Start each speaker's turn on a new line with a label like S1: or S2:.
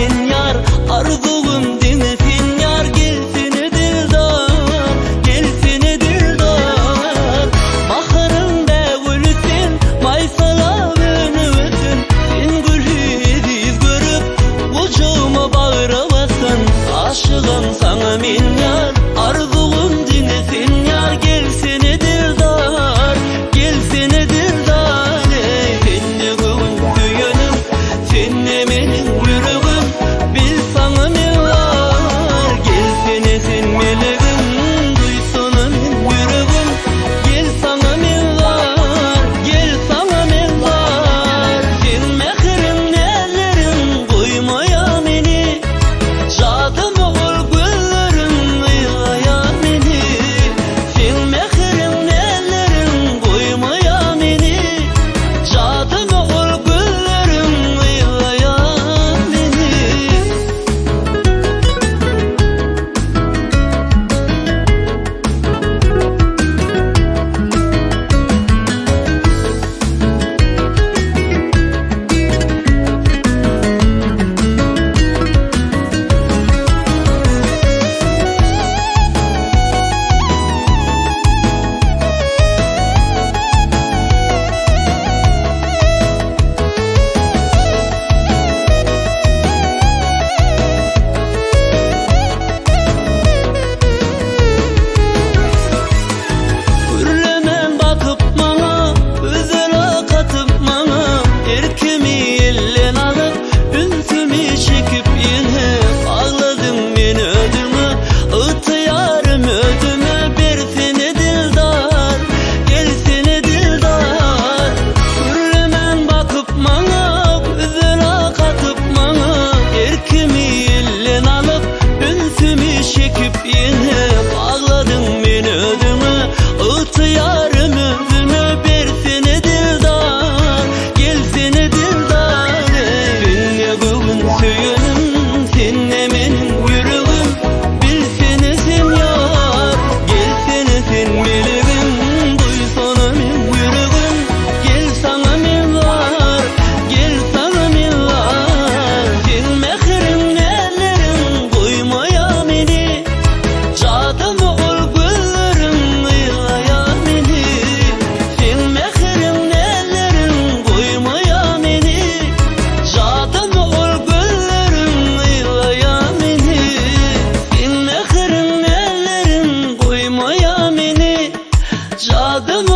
S1: min yar, arzuğum dinsin yar. Gelsene dildar, gelsene dildar. Baharında gülsün, maysala önüsün. Sen gülüyüz görüp, kucağıma bağıra basın. Aşığım sana min yar, arzuğum dinsin yar. Gelsene dildar, gelsene dildar. Senne göğün düğünüm, senne benim yüreğim. Bil sana min var, gelsene sen meleğim. Duysana min yüreğim, gel sana min var, gel sana min var. Sen mehrim nellerim, koymaya beni. Şadım ol güllerim, yıkaya beni. Sen mehrim nellerim, koymaya beni. Şadım ol güllerim, yıkaya beni. Hürremen bakıp bana, güzel katıp bana. Erkemi elden alıp, ünsümü çekip yine. Ağladım beni ödümü, ıhtiyarım ödümü. Bersene dildar, gelsene dildar. Hürremen bakıp bana, güzel katıp bana. Erkemi elden alıp, ünsümü çekip yine. Ağladım beni ödümü, ıhtiyarım ödümü. Bersene dildar, gelsene dildar. Senne göğün söyünüm, senne benim yüreğim. Bilsene sen yar, gelsene sen meleğim. Duysana min yüreğim, gel sana min var, gel sana min var. Sen mehrim nellerim, koymaya beni. Şadım ol güllerim, yıkaya beni. Sen mehrim nellerim, koymaya beni. Şadım ol güllerim, yıkaya beni. Sen mehrim nellerim, koymaya beni. Şadım